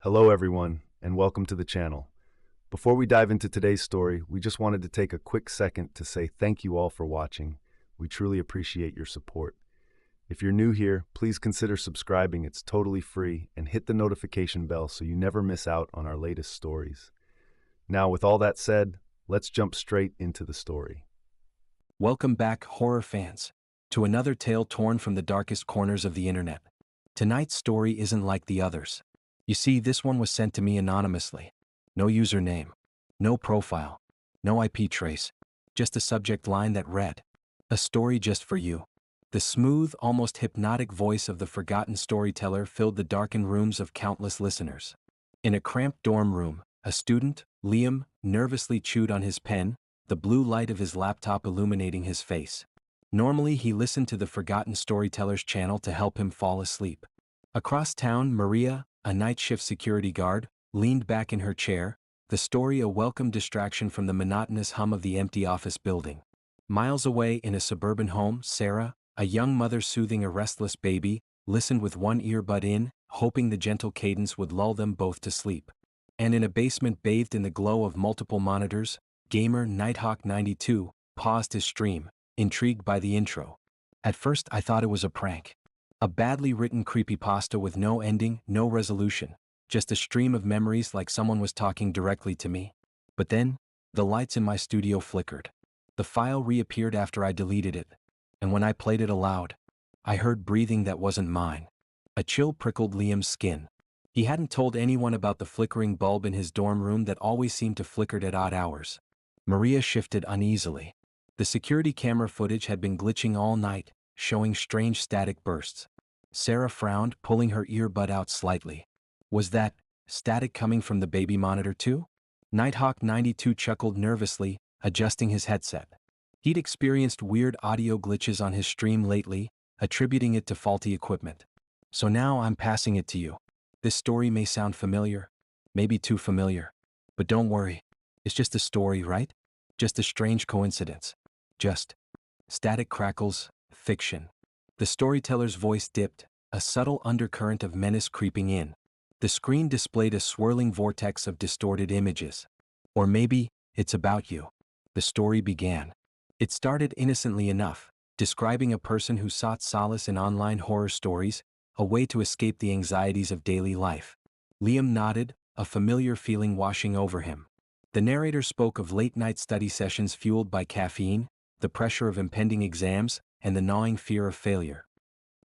Hello everyone, and welcome to the channel. Before we dive into today's story, we just wanted to take a quick second to say thank you all for watching. We truly appreciate your support. If you're new here, please consider subscribing. It's totally free, and hit the notification bell so you never miss out on our latest stories. Now, with all that said, let's jump straight into the story. Welcome back, horror fans, to another tale torn from the darkest corners of the internet. Tonight's story isn't like the others. You see, this one was sent to me anonymously. No username, no profile, no IP trace, just a subject line that read, "A story just for you." The smooth, almost hypnotic voice of the forgotten storyteller filled the darkened rooms of countless listeners. In a cramped dorm room, a student, Liam, nervously chewed on his pen, the blue light of his laptop illuminating his face. Normally he listened to the Forgotten Storyteller's channel to help him fall asleep. Across town, Maria, a night shift security guard, leaned back in her chair, the story a welcome distraction from the monotonous hum of the empty office building. Miles away in a suburban home, Sarah, a young mother soothing a restless baby, listened with one earbud in, hoping the gentle cadence would lull them both to sleep. And in a basement bathed in the glow of multiple monitors, gamer Nighthawk92 paused his stream, intrigued by the intro. At first I thought it was a prank. A badly written creepypasta with no ending, no resolution, just a stream of memories like someone was talking directly to me. But then, the lights in my studio flickered. The file reappeared after I deleted it, and when I played it aloud, I heard breathing that wasn't mine. A chill prickled Liam's skin. He hadn't told anyone about the flickering bulb in his dorm room that always seemed to flicker at odd hours. Maria shifted uneasily. The security camera footage had been glitching all night, showing strange static bursts. Sarah frowned, pulling her earbud out slightly. Was that static coming from the baby monitor too? Nighthawk92 chuckled nervously, adjusting his headset. He'd experienced weird audio glitches on his stream lately, attributing it to faulty equipment. So now I'm passing it to you. This story may sound familiar, maybe too familiar. But don't worry, it's just a story, right? Just a strange coincidence. Just static crackles, fiction. The storyteller's voice dipped, a subtle undercurrent of menace creeping in. The screen displayed a swirling vortex of distorted images. Or maybe, it's about you. The story began. It started innocently enough, describing a person who sought solace in online horror stories, a way to escape the anxieties of daily life. Liam nodded, a familiar feeling washing over him. The narrator spoke of late-night study sessions fueled by caffeine, the pressure of impending exams, and the gnawing fear of failure.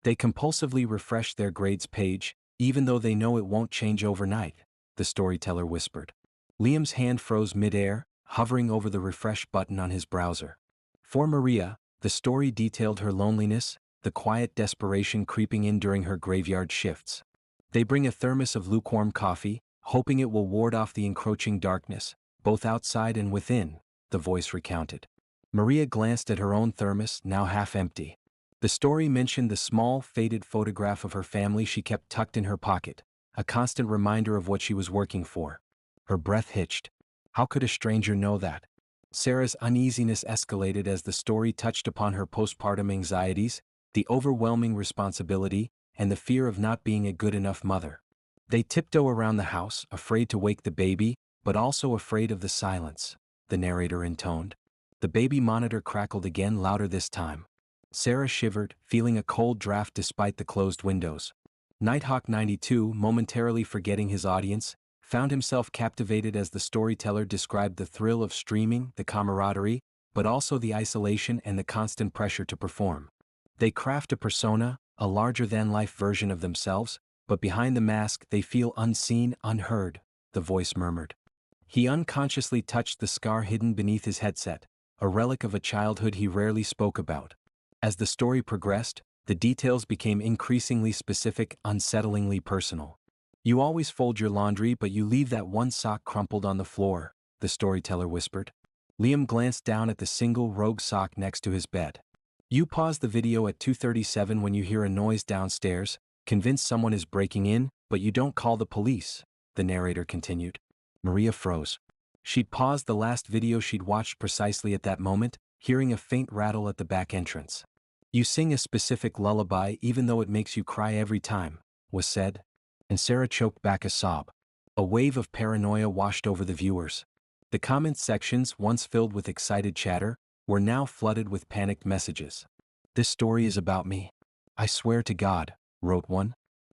They compulsively refresh their grades page, even though they know it won't change overnight, the storyteller whispered. Liam's hand froze mid-air, hovering over the refresh button on his browser. For Maria, the story detailed her loneliness, the quiet desperation creeping in during her graveyard shifts. They bring a thermos of lukewarm coffee, hoping it will ward off the encroaching darkness, both outside and within, the voice recounted. Maria glanced at her own thermos, now half empty. The story mentioned the small, faded photograph of her family she kept tucked in her pocket, a constant reminder of what she was working for. Her breath hitched. How could a stranger know that? Sarah's uneasiness escalated as the story touched upon her postpartum anxieties, the overwhelming responsibility, and the fear of not being a good enough mother. They tiptoe around the house, afraid to wake the baby, but also afraid of the silence, the narrator intoned. The baby monitor crackled again, louder this time. Sarah shivered, feeling a cold draft despite the closed windows. Nighthawk92, momentarily forgetting his audience, found himself captivated as the storyteller described the thrill of streaming, the camaraderie, but also the isolation and the constant pressure to perform. They craft a persona, a larger-than-life version of themselves, but behind the mask they feel unseen, unheard, the voice murmured. He unconsciously touched the scar hidden beneath his headset, a relic of a childhood he rarely spoke about. As the story progressed, the details became increasingly specific, unsettlingly personal. You always fold your laundry, but you leave that one sock crumpled on the floor, the storyteller whispered. Liam glanced down at the single rogue sock next to his bed. You pause the video at 2:37 when you hear a noise downstairs, convinced someone is breaking in, but you don't call the police, the narrator continued. Maria froze. She'd paused the last video she'd watched precisely at that moment, hearing a faint rattle at the back entrance. You sing a specific lullaby even though it makes you cry every time, was said, and Sarah choked back a sob. A wave of paranoia washed over the viewers. The comments sections, once filled with excited chatter, were now flooded with panicked messages. "This story is about me. I swear to God," wrote one.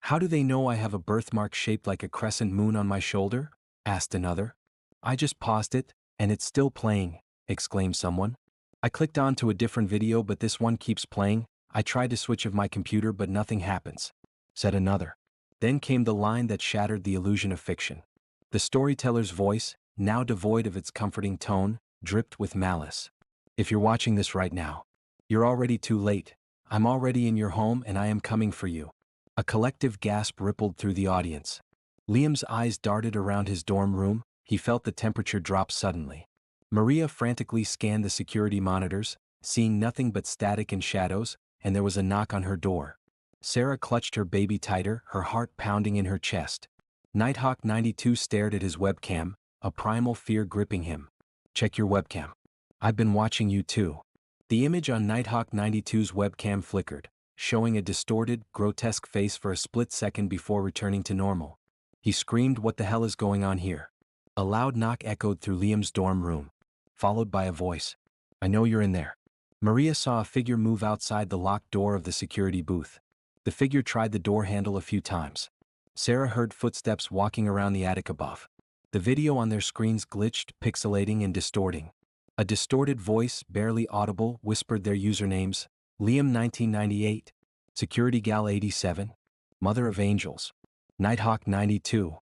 "How do they know I have a birthmark shaped like a crescent moon on my shoulder?" asked another. "I just paused it, and it's still playing," exclaimed someone. "I clicked on to a different video but this one keeps playing. I tried to switch off my computer but nothing happens," said another. Then came the line that shattered the illusion of fiction. The storyteller's voice, now devoid of its comforting tone, dripped with malice. "If you're watching this right now, you're already too late. I'm already in your home and I am coming for you." A collective gasp rippled through the audience. Liam's eyes darted around his dorm room. He felt the temperature drop suddenly. Maria frantically scanned the security monitors, seeing nothing but static and shadows, and there was a knock on her door. Sarah clutched her baby tighter, her heart pounding in her chest. Nighthawk 92 stared at his webcam, a primal fear gripping him. "Check your webcam. I've been watching you too." The image on Nighthawk 92's webcam flickered, showing a distorted, grotesque face for a split second before returning to normal. He screamed, "What the hell is going on here?" A loud knock echoed through Liam's dorm room, followed by a voice. "I know you're in there." Maria saw a figure move outside the locked door of the security booth. The figure tried the door handle a few times. Sarah heard footsteps walking around the attic above. The video on their screens glitched, pixelating and distorting. A distorted voice, barely audible, whispered their usernames: Liam 1998, Security Gal 87, Mother of Angels, Nighthawk 92.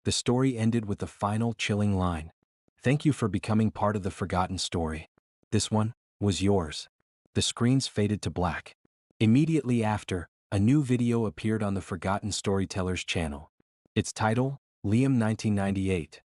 The story ended with the final chilling line: "Thank you for becoming part of the forgotten story. This one was yours." The screens faded to black. Immediately after, a new video appeared on the Forgotten Storyteller's channel. Its title, Liam 1998.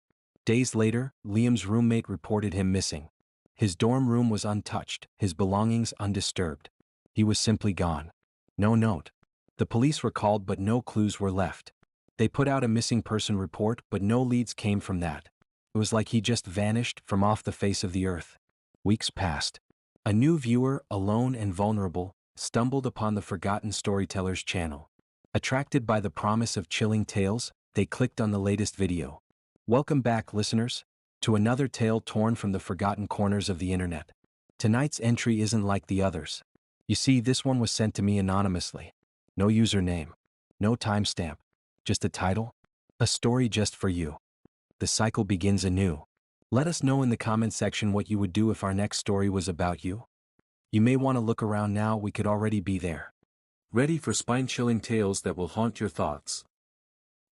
Days later, Liam's roommate reported him missing. His dorm room was untouched, his belongings undisturbed. He was simply gone. No note. The police were called but no clues were left. They put out a missing person report but no leads came from that. It was like he just vanished from off the face of the earth. Weeks passed. A new viewer, alone and vulnerable, stumbled upon the Forgotten Storyteller's channel. Attracted by the promise of chilling tales, they clicked on the latest video. Welcome back, listeners, to another tale torn from the forgotten corners of the internet. Tonight's entry isn't like the others. You see, this one was sent to me anonymously. No username, no timestamp, just a title, a story just for you. The cycle begins anew. Let us know in the comment section what you would do if our next story was about you. You may want to look around now, we could already be there. Ready for spine-chilling tales that will haunt your thoughts?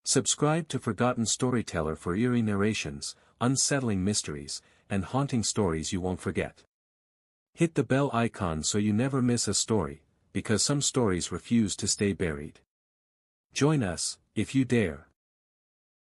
Subscribe to Forgotten Storyteller for eerie narrations, unsettling mysteries, and haunting stories you won't forget. Hit the bell icon so you never miss a story, because some stories refuse to stay buried. Join us, if you dare,